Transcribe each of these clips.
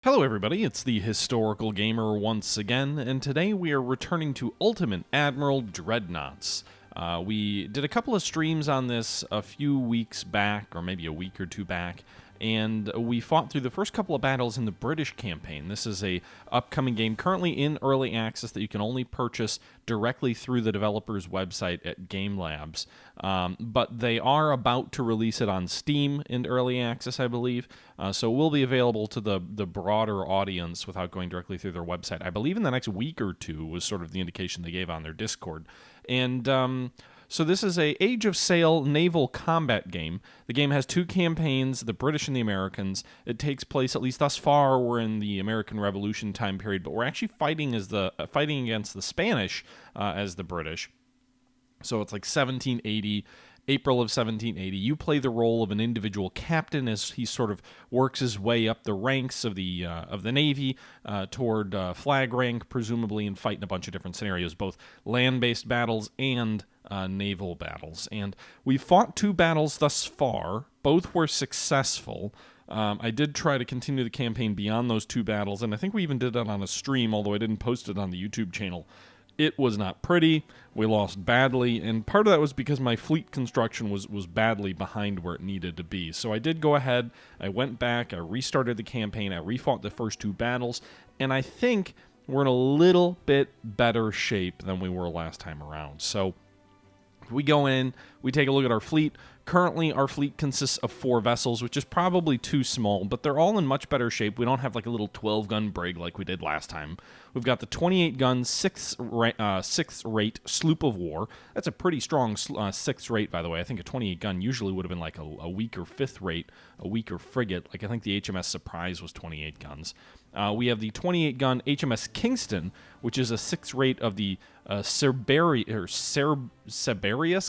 Hello everybody, it's the Historical Gamer once again, and today we are returning to Ultimate Admiral Dreadnoughts. We did a couple of streams on this a few weeks back, or maybe a week or two back, and we fought through the first couple of battles in the British campaign. This is a upcoming game currently in early access that you can only purchase directly through the developer's website at Game Labs. But they are about to release it on Steam in early access, I believe. So it will be available to the broader audience without going directly through their website. I believe in the next week or two was sort of the indication they gave on their Discord. And so this is a Age of Sail naval combat game. The game has two campaigns, the British and the Americans. It takes place, at least thus far, we're in the American Revolution time period, but we're actually fighting against the Spanish as the British. So it's like 1780, April of 1780. You play the role of an individual captain as he sort of works his way up the ranks of the Navy toward flag rank, presumably, and fight in a bunch of different scenarios, both land-based battles and naval battles. And we fought two battles thus far. Both were successful. I did try to continue the campaign beyond those two battles, and I think we even did that on a stream, although I didn't post it on the YouTube channel. It was not pretty. We lost badly, and part of that was because my fleet construction was badly behind where it needed to be. So I did go ahead, I went back, I restarted the campaign, I refought the first two battles, and I think we're in a little bit better shape than we were last time around. So we go in, we take a look at our fleet. Currently, our fleet consists of 4 vessels, which is probably too small, but they're all in much better shape. We don't have like a little 12-gun brig like we did last time. We've got the 28-gun 6th rate sloop of war. That's a pretty strong 6th rate, by the way. I think a 28-gun usually would have been like a weaker 5th rate, a weaker frigate. Like I think the HMS Surprise was 28 guns. We have the 28-gun HMS Kingston, which is a 6th rate of the Cerberus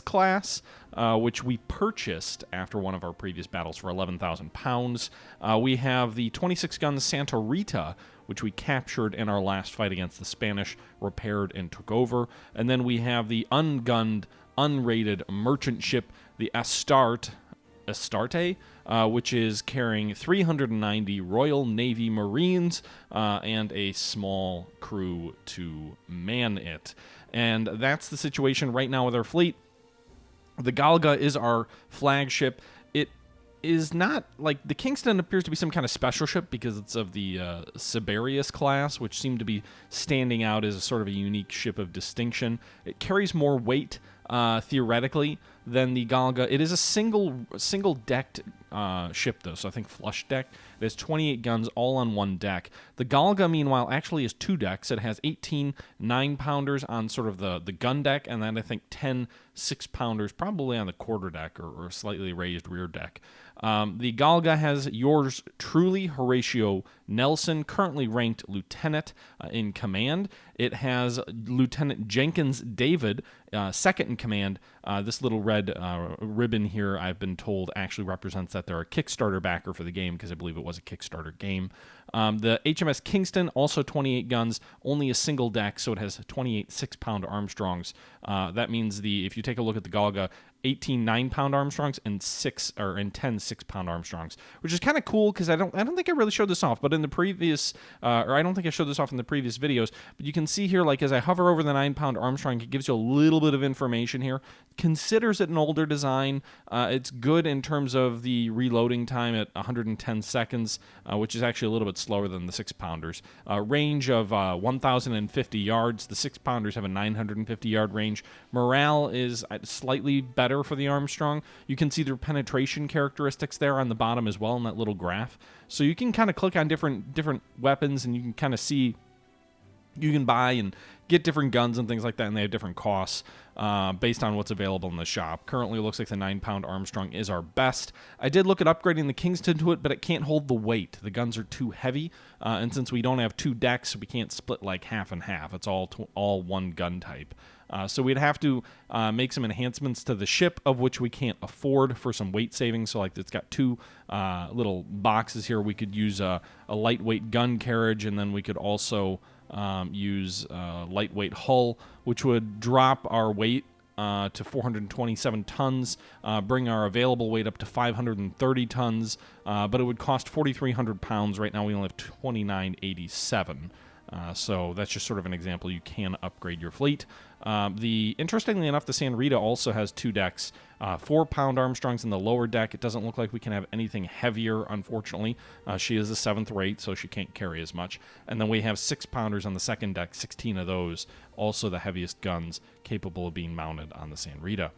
class, which we purchased after one of our previous battles for 11,000 pounds. We have the 26-gun Santa Rita, which we captured in our last fight against the Spanish, repaired and took over. And then we have the ungunned, unrated merchant ship, the Astarte, which is carrying 390 Royal Navy Marines and a small crew to man it. And that's the situation right now with our fleet. The Galga is our flagship. It is not, like, the Kingston appears to be some kind of special ship because it's of the Cerberus class, which seemed to be standing out as a sort of a unique ship of distinction. It carries more weight, theoretically, than the Galga. It is a single-decked ship, though, so I think flush deck. It has 28 guns all on one deck. The Galga, meanwhile, actually has 2 decks. It has 18 9-pounders on sort of the gun deck, and then I think 10 6-pounders probably on the quarter deck or slightly raised rear deck. The Galga has yours truly, Horatio Nelson, currently ranked lieutenant in command. It has Lieutenant Jenkins David, second in command. This little red ribbon here, I've been told, actually represents that they're a Kickstarter backer for the game, because I believe it was a Kickstarter game. The HMS Kingston, also 28 guns, only a single deck, so it has 28 6-pound Armstrongs. That means if you take a look at the Galga, 18 9-pound Armstrongs and 10 6-pound Armstrongs, which is kind of cool because I don't think I really showed this off, but in the previous, or I don't think I showed this off in the previous videos, but you can see here, like as I hover over the 9-pound Armstrong, it gives you a little bit of information here. Considers it an older design. It's good in terms of the reloading time at 110 seconds, which is actually a little bit slower than the 6-pounders. Range of 1,050 yards. The 6-pounders have a 950-yard range. Morale is slightly better for the Armstrong. You can see their penetration characteristics there on the bottom as well in that little graph. So you can kind of click on different weapons, and you can kind of see, you can buy and get different guns and things like that, and they have different costs based on what's available in the shop. Currently, it looks like the 9-pound Armstrong is our best. I did look at upgrading the Kingston to it, but it can't hold the weight. The guns are too heavy, and since we don't have 2 decks, we can't split like half and half. It's all one gun type. So we'd have to make some enhancements to the ship, of which we can't afford for some weight savings. So like it's got 2 little boxes here. We could use a lightweight gun carriage, and then we could also use a lightweight hull, which would drop our weight to 427 tons, bring our available weight up to 530 tons, but it would cost 4,300 pounds. Right now we only have 2,987. So that's just sort of an example. You can upgrade your fleet. Interestingly enough, the San Rita also has 2 decks, 4-pound Armstrongs in the lower deck. It doesn't look like we can have anything heavier, unfortunately. She is a 7th rate, so she can't carry as much. And then we have 6-pounders on the second deck, 16 of those, also the heaviest guns capable of being mounted on the San Rita.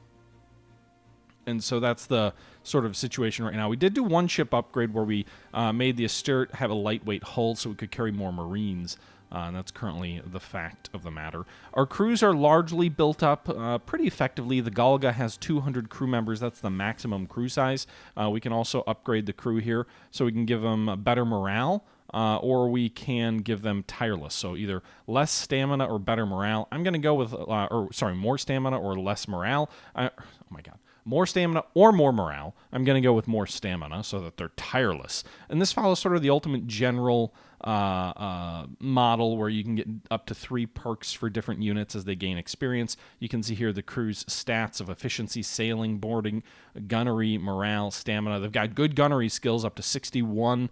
And so that's the sort of situation right now. We did do one ship upgrade where we made the Astert have a lightweight hull so we could carry more Marines. And that's currently the fact of the matter. Our crews are largely built up pretty effectively. The Galga has 200 crew members. That's the maximum crew size. We can also upgrade the crew here so we can give them better morale, or we can give them tireless. So either less stamina or better morale. I'm going to go with, more stamina or less morale. Oh my God. More stamina or more morale. I'm going to go with more stamina so that they're tireless. And this follows sort of the ultimate general model where you can get up to 3 perks for different units as they gain experience. You can see here the crew's stats of efficiency, sailing, boarding, gunnery, morale, stamina. They've got good gunnery skills up to 61.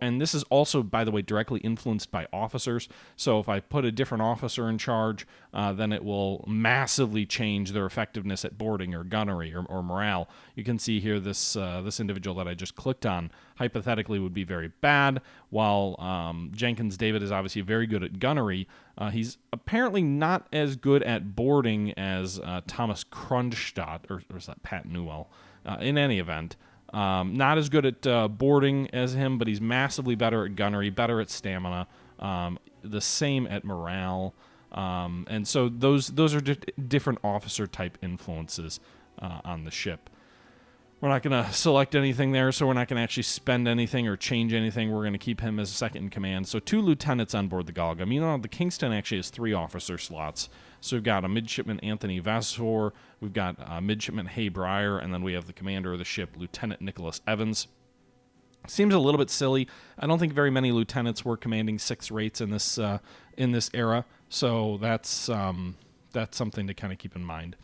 And this is also, by the way, directly influenced by officers. So if I put a different officer in charge, then it will massively change their effectiveness at boarding or gunnery or morale. You can see here this individual that I just clicked on hypothetically would be very bad, while Jenkins David is obviously very good at gunnery. He's apparently not as good at boarding as Thomas Kronstadt, or is that Pat Newell? In any event, not as good at boarding as him, but he's massively better at gunnery, better at stamina, the same at morale. And so those are different officer type influences on the ship. We're not going to select anything there, so we're not going to actually spend anything or change anything. We're going to keep him as second in command. So 2 lieutenants on board the Galga. Meanwhile, the Kingston actually has 3 officer slots. So we've got a midshipman, Anthony Vassor, we've got midshipman Hay Breyer, and then we have the commander of the ship, Lieutenant Nicholas Evans. Seems a little bit silly. I don't think very many lieutenants were commanding 6 rates in this era, so that's something to kind of keep in mind.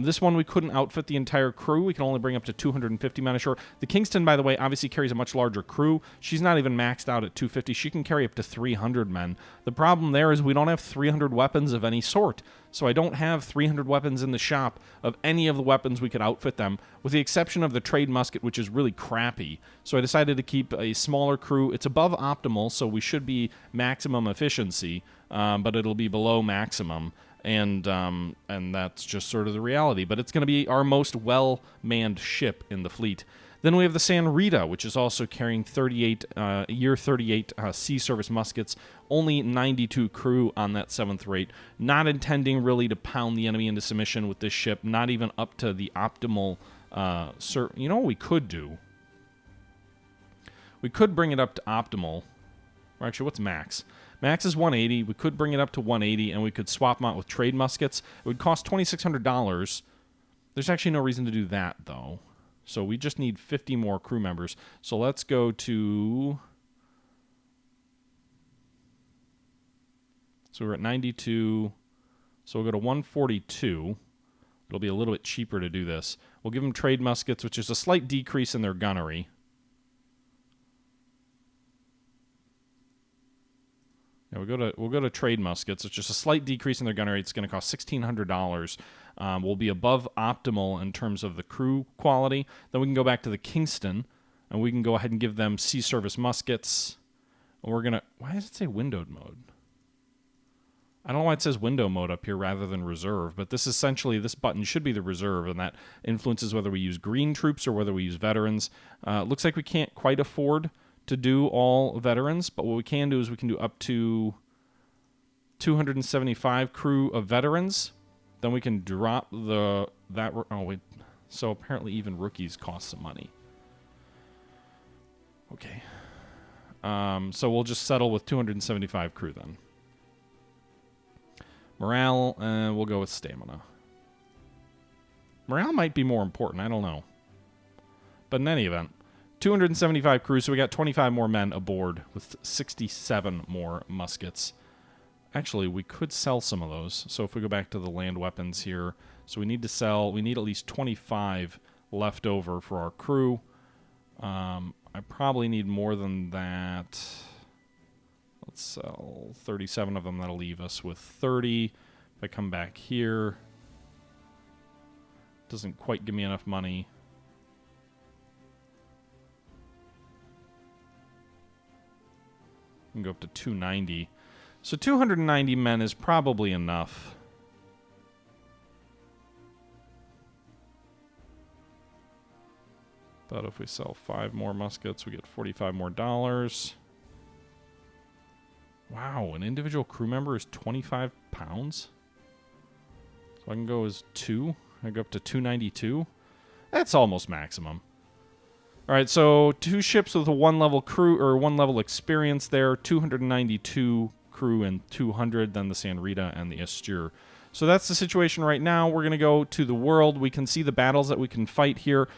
This one, we couldn't outfit the entire crew. We can only bring up to 250 men ashore. The Kingston, by the way, obviously carries a much larger crew. She's not even maxed out at 250. She can carry up to 300 men. The problem there is we don't have 300 weapons of any sort. So I don't have 300 weapons in the shop of any of the weapons we could outfit them, with the exception of the trade musket, which is really crappy. So I decided to keep a smaller crew. It's above optimal, so we should be maximum efficiency, but it'll be below maximum. And that's just sort of the reality. But it's going to be our most well-manned ship in the fleet. Then we have the San Rita, which is also carrying 38 sea service muskets, only 92 crew on that 7th rate. Not intending really to pound the enemy into submission with this ship, not even up to the optimal... you know what we could do? We could bring it up to optimal. Or actually, what's max? Max is 180. We could bring it up to 180, and we could swap them out with trade muskets. It would cost $2,600. There's actually no reason to do that, though. So we just need 50 more crew members. So let's go to... So we're at 92. So we'll go to 142. It'll be a little bit cheaper to do this. We'll give them trade muskets, which is a slight decrease in their gunnery. Yeah, we'll go to trade muskets. It's just a slight decrease in their gunnery. It's going to cost $1,600. We'll be above optimal in terms of the crew quality. Then we can go back to the Kingston, and we can go ahead and give them sea service muskets. And we're gonna. Why does it say windowed mode? I don't know why it says window mode up here rather than reserve, but this button should be the reserve, and that influences whether we use green troops or whether we use veterans. Looks like we can't quite afford to do all veterans, but what we can do is we can do up to 275 crew of veterans. Then we can drop so apparently even rookies cost some money. Okay. So we'll just settle with 275 crew then. Morale, we'll go with stamina. Morale might be more important, I don't know. But in any event, 275 crew, so we got 25 more men aboard with 67 more muskets. Actually, we could sell some of those. So if we go back to the land weapons here, so we need to sell, we need at least 25 left over for our crew. I probably need more than that. Let's sell 37 of them. That'll leave us with 30. If I come back here, doesn't quite give me enough money. I can go up to 290. So 290 men is probably enough. But if we sell 5 more muskets, we get 45 more dollars. Wow, an individual crew member is 25 pounds? So I can go as 2. I go up to 292. That's almost maximum. All right, so 2 ships with a 1 level crew, or 1 level experience there, 292 crew and 200, then the San Rita and the Astur. So that's the situation right now. We're going to go to the world. We can see the battles that we can fight here.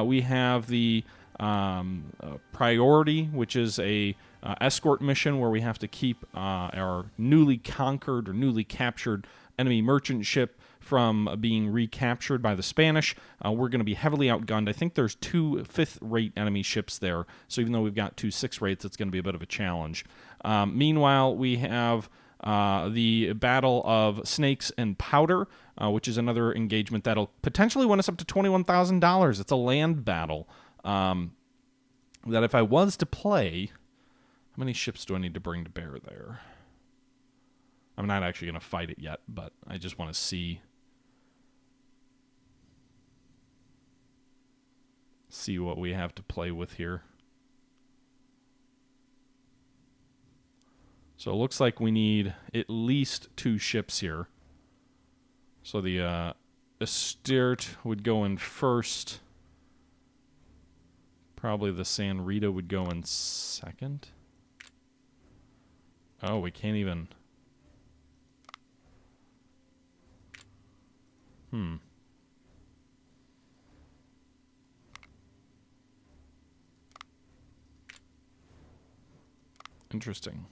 We have the Priority, which is a escort mission where we have to keep our newly conquered or newly captured enemy merchant ship from being recaptured by the Spanish. We're going to be heavily outgunned. I think there's 2 5th-rate enemy ships there, so even though we've got 2 6th-rates, it's going to be a bit of a challenge. Meanwhile, we have the Battle of Snakes and Powder, which is another engagement that'll potentially win us up to $21,000. It's a land battle that if I was to play, how many ships do I need to bring to bear there? I'm not actually going to fight it yet, but I just want to see what we have to play with here. So it looks like we need at least 2 ships here. So the Astert would go in first. Probably the San Rita would go in second. Oh, we can't even... Interesting.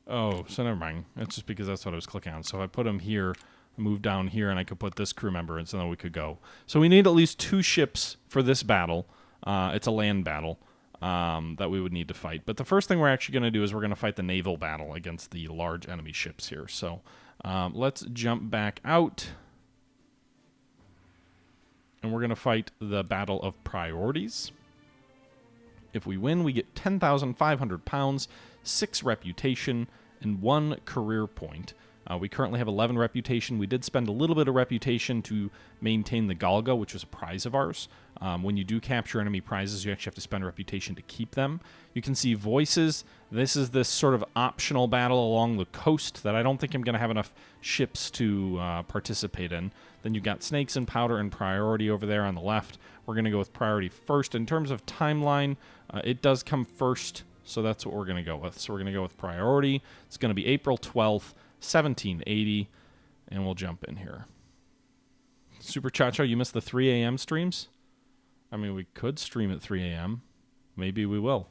Oh, so never mind. It's just because that's what I was clicking on. So if I put him here, move down here, and I could put this crew member in, so then we could go. So we need at least 2 ships for this battle. It's a land battle that we would need to fight. But the first thing we're actually going to do is we're going to fight the naval battle against the large enemy ships here. So let's jump back out. And we're going to fight the Battle of Priorities. If we win, we get 10,500 pounds, 6 reputation, and 1 career point. We currently have 11 reputation. We did spend a little bit of reputation to maintain the Galga, which was a prize of ours. When you do capture enemy prizes, you actually have to spend reputation to keep them. You can see voices. This is this sort of optional battle along the coast that I don't think I'm going to have enough ships to participate in. Then you've got Snakes and Powder and Priority over there on the left. We're going to go with Priority first. In terms of timeline, it does come first, so that's what we're going to go with. So we're going to go with Priority. It's going to be April 12th, 1780, and we'll jump in here. Super Chacho, you missed the 3 a.m. streams? I mean, we could stream at 3 a.m. Maybe we will.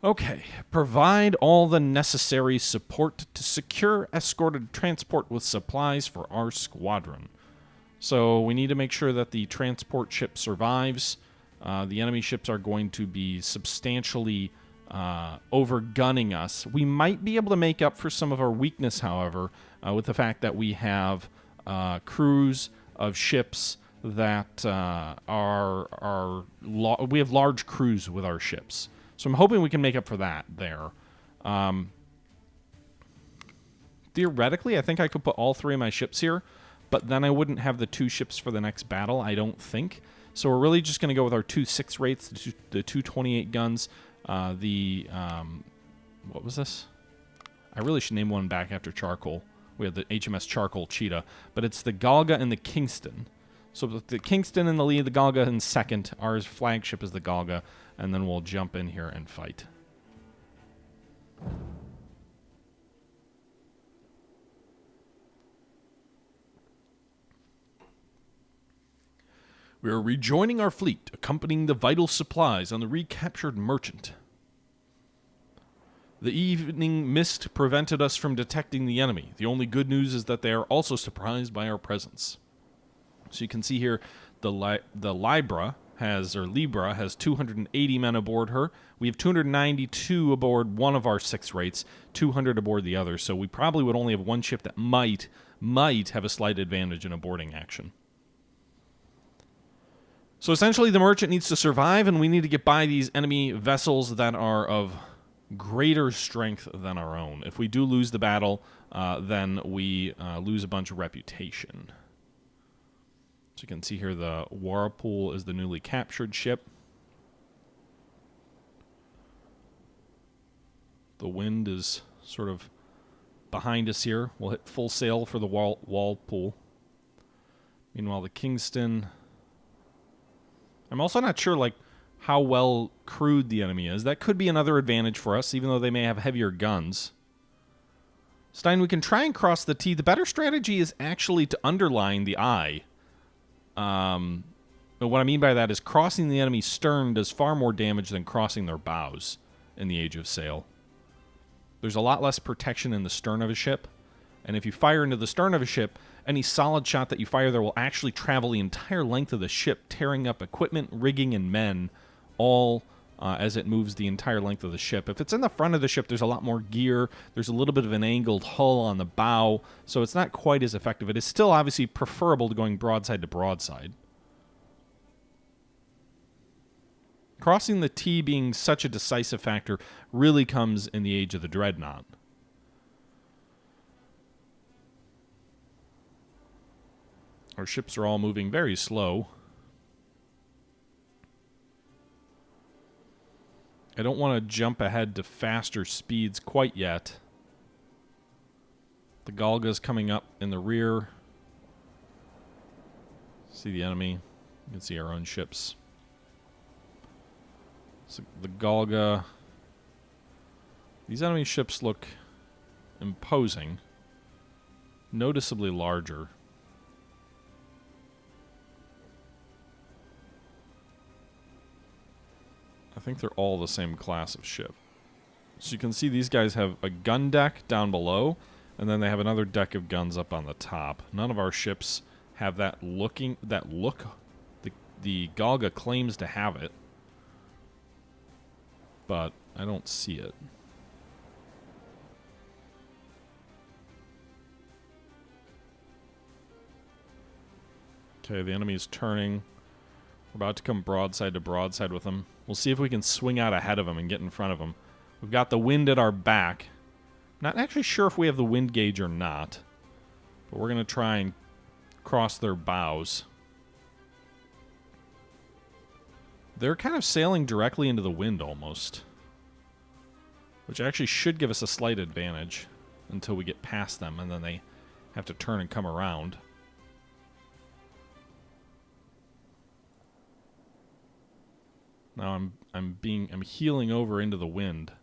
Okay. Provide all the necessary support to secure escorted transport with supplies for our squadron. So we need to make sure that the transport ship survives. The enemy ships are going to be substantially overgunning us. We might be able to make up for some of our weakness, however, with the fact that we have crews of ships that we have large crews with our ships. So I'm hoping we can make up for that there. Theoretically, I think I could put all 3 of my ships here, but then I wouldn't have the 2 ships for the next battle, I don't think. So we're really just going to go with our 2 6-rates, the 2 28 guns. What was this? I really should name one back after Charcoal. We have the HMS Charcoal Cheetah, but it's the Galga and the Kingston. So the Kingston in the lead, the Galga in second. Our flagship is the Galga, and then we'll jump in here and fight. We are rejoining our fleet, accompanying the vital supplies on the recaptured merchant. The evening mist prevented us from detecting the enemy. The only good news is that they are also surprised by our presence. So you can see here the Libra has 280 men aboard her. We have 292 aboard one of our 6 rates, 200 aboard the other. So we probably would only have one ship that might have a slight advantage in a boarding action. So essentially the merchant needs to survive, and we need to get by these enemy vessels that are of greater strength than our own. If we do lose the battle, then we lose a bunch of reputation. So you can see here the Whirlpool is the newly captured ship. The wind is sort of behind us here. We'll hit full sail for the Whirlpool. Meanwhile, the Kingston... I'm also not sure, like, how well crewed the enemy is. That could be another advantage for us, even though they may have heavier guns. Stein, we can try and cross the T. The better strategy is actually to underline the I. But what I mean by that is crossing the enemy's stern does far more damage than crossing their bows in the Age of Sail. There's a lot less protection in the stern of a ship, and if you fire into the stern of a ship, any solid shot that you fire there will actually travel the entire length of the ship, tearing up equipment, rigging, and men, all as it moves the entire length of the ship. If it's in the front of the ship, there's a lot more gear. There's a little bit of an angled hull on the bow, so it's not quite as effective. It is still obviously preferable to going broadside to broadside. Crossing the T being such a decisive factor really comes in the age of the Dreadnought. Our ships are all moving very slow. I don't want to jump ahead to faster speeds quite yet. The Galga's coming up in the rear. See the enemy. You can see our own ships. So the Galga. These enemy ships look imposing. Noticeably larger. I think they're all the same class of ship. So you can see these guys have a gun deck down below, and then they have another deck of guns up on the top. None of our ships have that look. The Galga claims to have it, but I don't see it. Okay, the enemy is turning. We're about to come broadside to broadside with them. We'll see if we can swing out ahead of them and get in front of them. We've got the wind at our back. Not actually sure if we have the wind gauge or not, but we're going to try and cross their bows. They're kind of sailing directly into the wind almost, which actually should give us a slight advantage until we get past them, and then they have to turn and come around. Now I'm heeling over into the wind.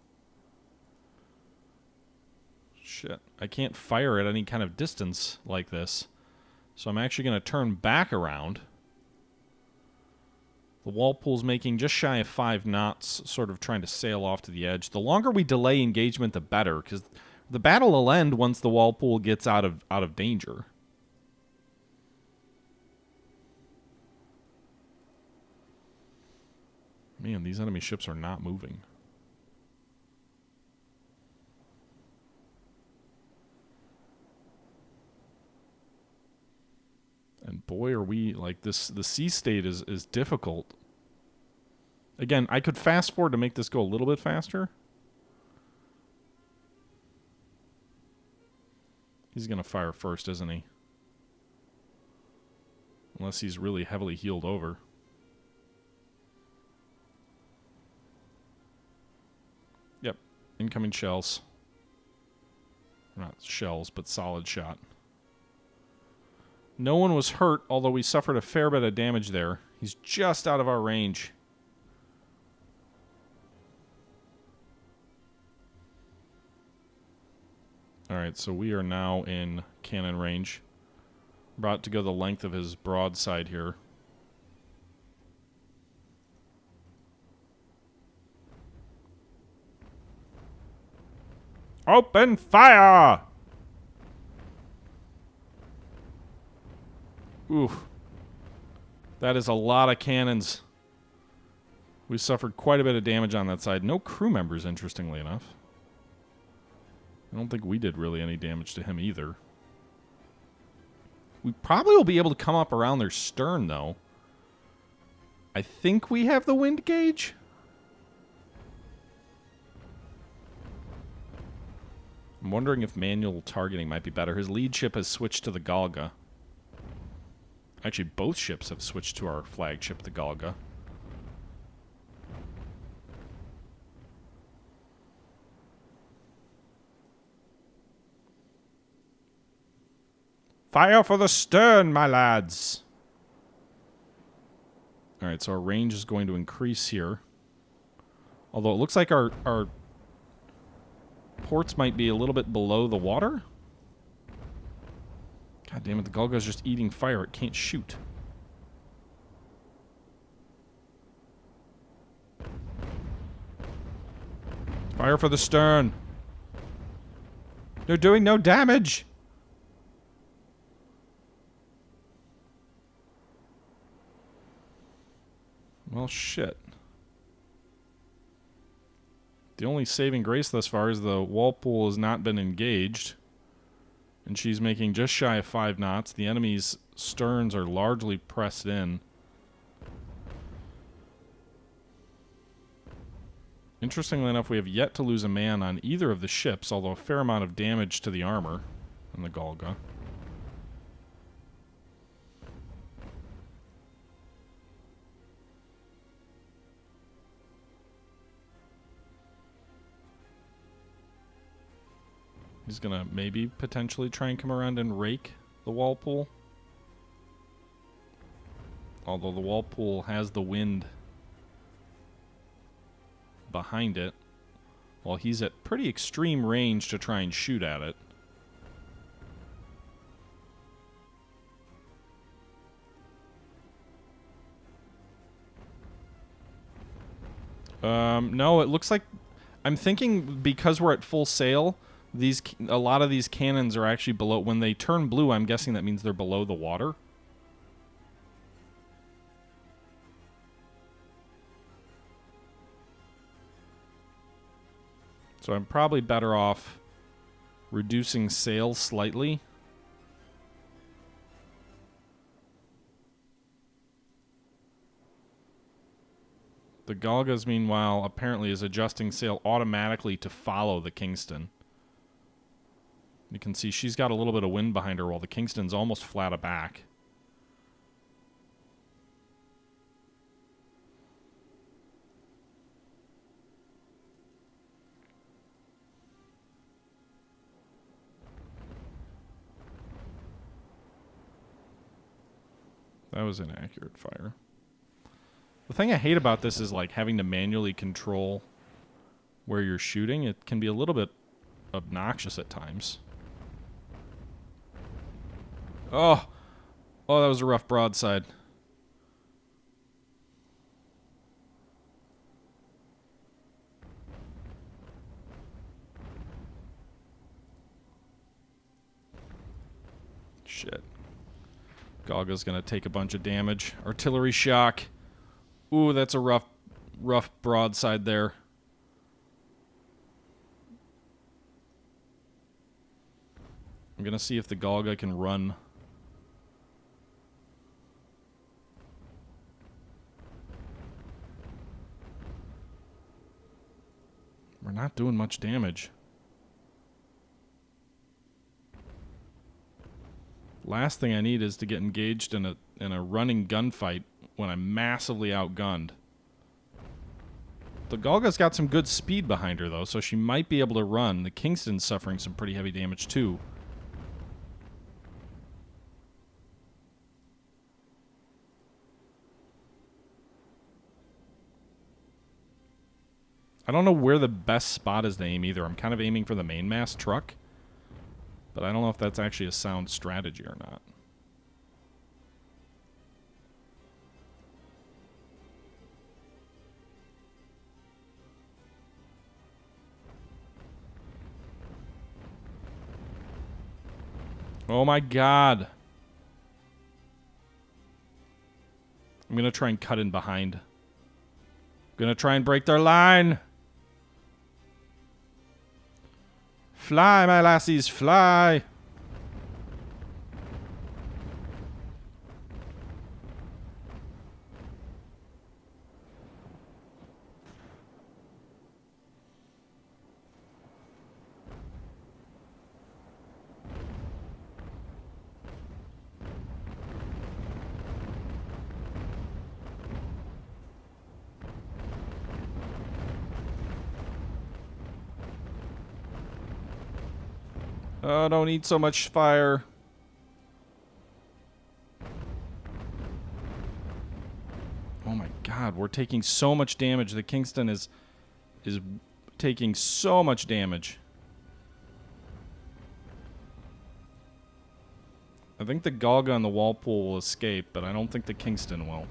Shit, I can't fire at any kind of distance like this. So I'm actually going to turn back around. The Whirlpool's making just shy of 5 knots, sort of trying to sail off to the edge. The longer we delay engagement, the better, because the battle will end once the Whirlpool gets out of danger. Man, these enemy ships are not moving. And boy, are we, like, this, the sea state is difficult. Again, I could fast forward to make this go a little bit faster. He's going to fire first, isn't he? Unless he's really heavily healed over. Yep, incoming shells. Not shells, but solid shot. No one was hurt, although we suffered a fair bit of damage there. He's just out of our range. Alright, so we are now in cannon range. About to go the length of his broadside here. Open fire! Oof. That is a lot of cannons. We suffered quite a bit of damage on that side. No crew members, interestingly enough. I don't think we did really any damage to him either. We probably will be able to come up around their stern, though. I think we have the wind gauge. I'm wondering if manual targeting might be better. His lead ship has switched to the Galga. Actually, both ships have switched to our flagship, the Galga. Fire for the stern, my lads! Alright, so our range is going to increase here. Although it looks like our ports might be a little bit below the water. God damn it, the Galga's just eating fire. It can't shoot. Fire for the stern. They're doing no damage. Well, shit. The only saving grace thus far is the Walpole has not been engaged. And she's making just shy of 5 knots. The enemy's sterns are largely pressed in. Interestingly enough, we have yet to lose a man on either of the ships, although a fair amount of damage to the armor on the Galga. He's gonna maybe potentially try and come around and rake the Walpole. Although the Walpole has the wind behind it, while he's at pretty extreme range to try and shoot at it. No, it looks like... I'm thinking because we're at full sail... a lot of these cannons are actually below. When they turn blue, I'm guessing that means they're below the water. So I'm probably better off reducing sail slightly. The Galgas, meanwhile, apparently is adjusting sail automatically to follow the Kingston. You can see she's got a little bit of wind behind her while the Kingston's almost flat aback. That was inaccurate fire. The thing I hate about this is like having to manually control where you're shooting. It can be a little bit obnoxious at times. Oh, that was a rough broadside. Shit. Galga's gonna take a bunch of damage. Artillery shock. Ooh, that's a rough broadside there. I'm gonna see if the Galga can run. We're not doing much damage. Last thing I need is to get engaged in a running gunfight when I'm massively outgunned. The Galga's got some good speed behind her, though, so she might be able to run. The Kingston's suffering some pretty heavy damage, too. I don't know where the best spot is to aim either. I'm kind of aiming for the mainmast truck, but I don't know if that's actually a sound strategy or not. Oh my god. I'm going to try and cut in behind. I'm going to try and break their line. Fly, my lassies, fly. Oh, don't eat so much fire. Oh my god, we're taking so much damage. The Kingston is taking so much damage. I think the Galga and the Walpole will escape, but I don't think the Kingston will.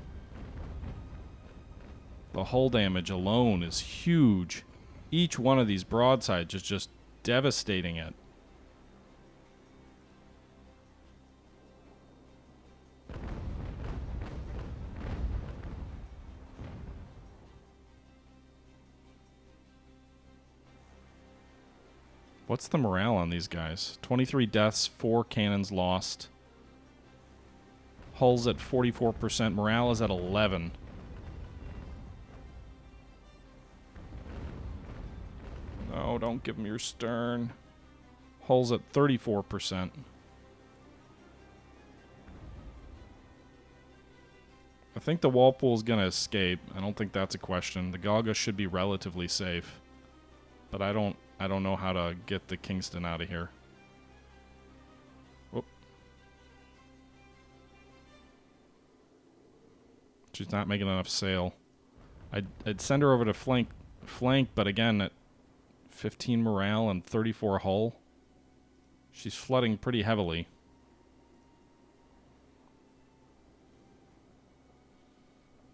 The hull damage alone is huge. Each one of these broadsides is just devastating it. What's the morale on these guys? 23 deaths, 4 cannons lost. Hull's at 44%. Morale is at 11. No, don't give them your stern. Hull's at 34%. I think the Walpole's gonna escape. I don't think that's a question. The Galga should be relatively safe. But I don't know how to get the Kingston out of here. Whoop. She's not making enough sail. I'd send her over to flank, but again, at 15 morale and 34 hull, she's flooding pretty heavily.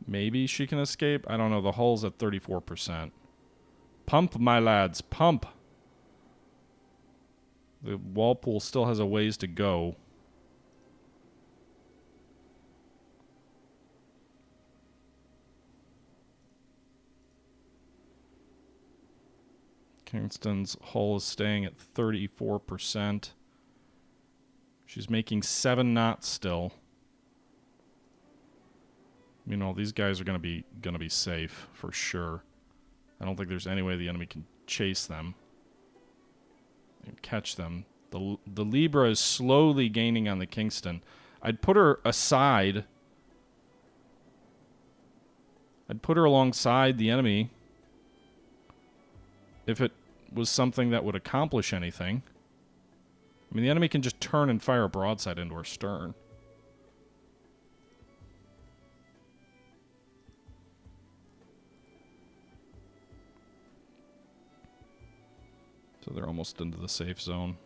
Maybe she can escape? I don't know. The hull's at 34%. Pump, my lads, pump. The Walpole still has a ways to go. Kingston's hull is staying at 34%. She's making 7 knots still. You know, these guys are gonna be safe for sure. I don't think there's any way the enemy can chase them and catch them. The Libra is slowly gaining on the Kingston. I'd put her aside. I'd put her alongside the enemy if it was something that would accomplish anything. I mean, the enemy can just turn and fire a broadside into her stern. So they're almost into the safe zone.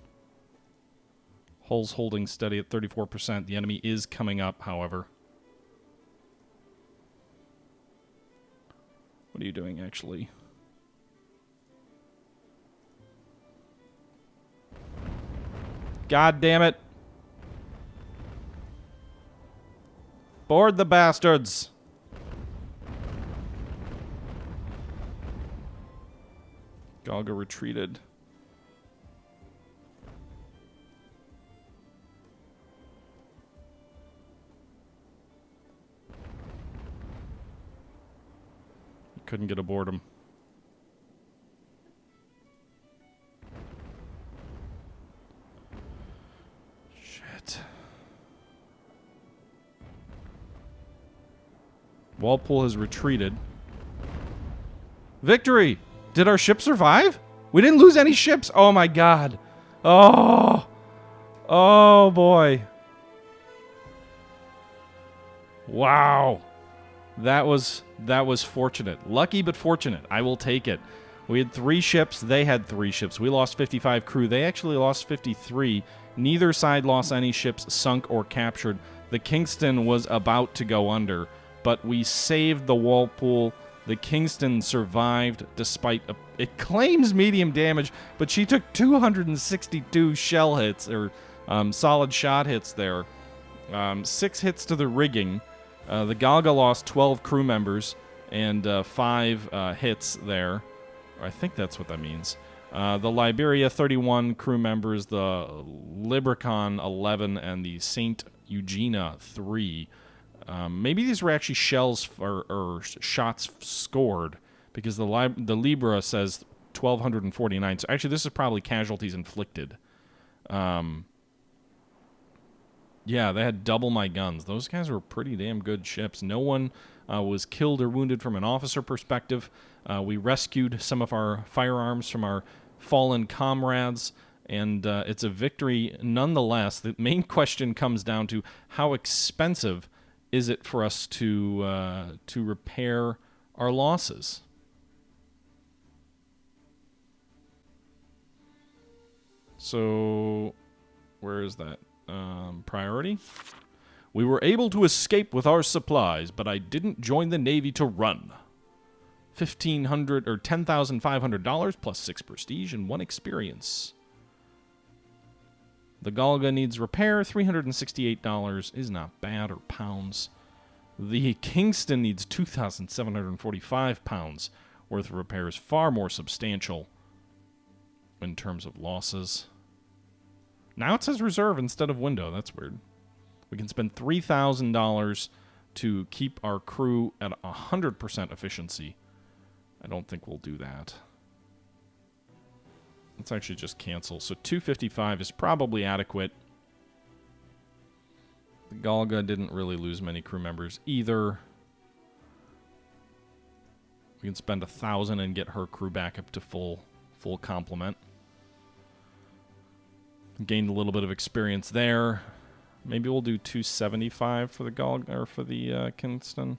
Hull's holding steady at 34%. The enemy is coming up, however. What are you doing, actually? God damn it. Board the bastards. Galga retreated. Couldn't get aboard him. Shit. Walpole has retreated. Victory! Did our ship survive? We didn't lose any ships. Oh my god. Oh. Oh boy. Wow. That was fortunate. Lucky but fortunate. I will take it. We had 3 ships. They had 3 ships. We lost 55 crew. They actually lost 53. Neither side lost any ships sunk or captured. The Kingston was about to go under, but we saved the Walpole. The Kingston survived despite it claims medium damage, but she took 262 shell hits, or Solid shot hits there. 6 hits to the rigging. The Galga lost 12 crew members and 5 hits there. I think that's what that means. The Liberia, 31 crew members. The Libricon, 11. And the St. Eugenia, 3. Maybe these were actually shells or shots scored, because the Libra says 1,249. So actually, this is probably casualties inflicted. Yeah, they had double my guns. Those guys were pretty damn good ships. No one was killed or wounded from an officer perspective. We rescued some of our firearms from our fallen comrades, and it's a victory nonetheless. The main question comes down to how expensive is it for us to repair our losses? So, where is that? Priority? We were able to escape with our supplies, but I didn't join the Navy to run. $1,500 or $10,500 plus 6 prestige and 1 experience. The Galga needs repair. $368 is not bad, or pounds. The Kingston needs 2,745 pounds worth of repairs, far more substantial in terms of losses. Now it says reserve instead of window. That's weird. We can spend $3,000 to keep our crew at 100% efficiency. I don't think we'll do that. Let's actually just cancel. So $255 is probably adequate. The Galga didn't really lose many crew members either. We can spend $1,000 and get her crew back up to full complement. Gained a little bit of experience there. Maybe we'll do $275 for the Galga, or for the Kingston.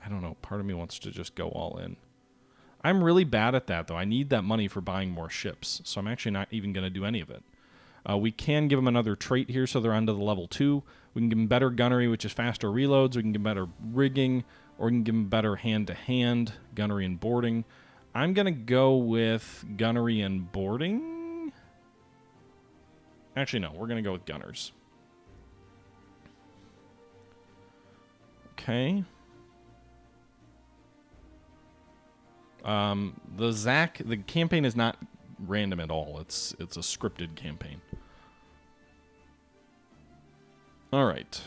I don't know. Part of me wants to just go all in. I'm really bad at that, though. I need that money for buying more ships, so I'm actually not even going to do any of it. We can give them another trait here, so they're onto the level 2. We can give them better gunnery, which is faster reloads. We can give them better rigging, or we can give them better hand-to-hand gunnery and boarding. I'm going to go with gunnery and boarding. Actually, no. We're going to go with gunners. Okay. The campaign is not random at all. It's a scripted campaign. All right.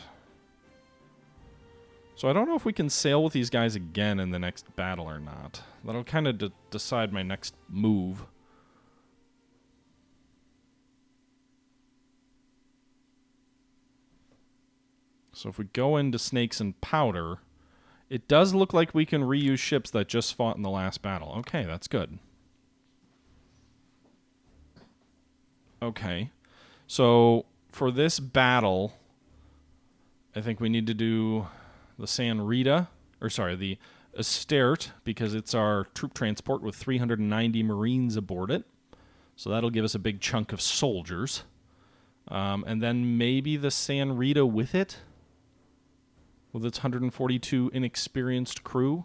So I don't know if we can sail with these guys again in the next battle or not. That'll kind of decide my next move. So if we go into Snakes and Powder, it does look like we can reuse ships that just fought in the last battle. Okay, that's good. Okay. So for this battle, I think we need to do the San Rita, or sorry, the Asterte, because it's our troop transport with 390 Marines aboard it. So that'll give us a big chunk of soldiers. And then maybe the San Rita with it, with its 142 inexperienced crew.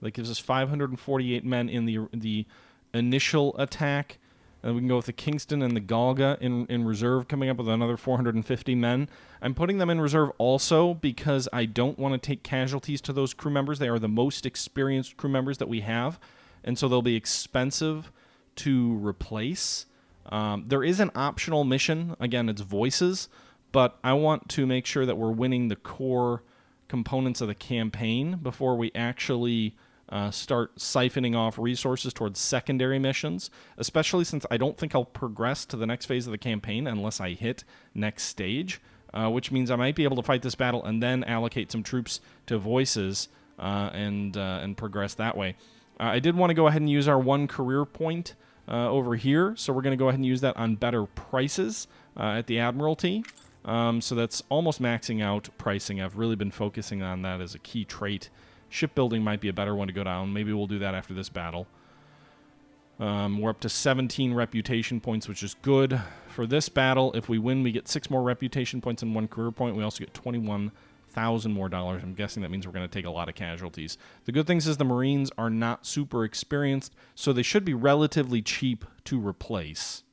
That gives us 548 men in the initial attack. And we can go with the Kingston and the Galga in reserve, coming up with another 450 men. I'm putting them in reserve also because I don't want to take casualties to those crew members. They are the most experienced crew members that we have, and so they'll be expensive to replace. There is an optional mission. Again, it's voices, but I want to make sure that we're winning the core components of the campaign before we actually start siphoning off resources towards secondary missions, especially since I don't think I'll progress to the next phase of the campaign unless I hit next stage, which means I might be able to fight this battle and then allocate some troops to voices and progress that way. I did want to go ahead and use our 1 career point over here, so we're going to go ahead and use that on better prices at the Admiralty. So that's almost maxing out pricing. I've really been focusing on that as a key trait. Shipbuilding might be a better one to go down. Maybe we'll do that after this battle. We're up to 17 reputation points, which is good. For this battle, if we win, we get 6 more reputation points and 1 career point. We also get $1,000 more. I'm guessing that means we're going to take a lot of casualties. The good thing is the Marines are not super experienced, so they should be relatively cheap to replace.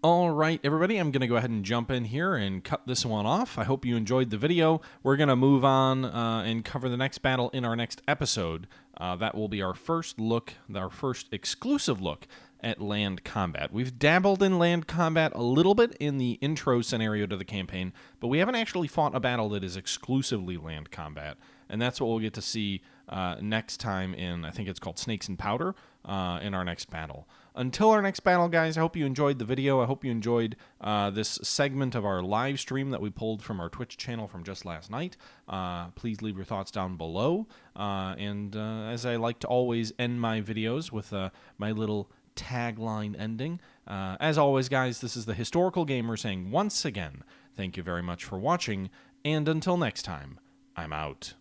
All right, everybody, I'm going to go ahead and jump in here and cut this one off. I hope you enjoyed the video. We're going to move on and cover the next battle in our next episode. That will be our first exclusive look at land combat. We've dabbled in land combat a little bit in the intro scenario to the campaign, but we haven't actually fought a battle that is exclusively land combat, and that's what we'll get to see next time in, I think it's called Snakes and Powder, in our next battle. Until our next battle, guys, I hope you enjoyed the video. I hope you enjoyed this segment of our live stream that we pulled from our Twitch channel from just last night. Please leave your thoughts down below. And as I like to always end my videos with my little tagline ending. As always, guys, this is the Historical Gamer saying once again, thank you very much for watching, and until next time, I'm out.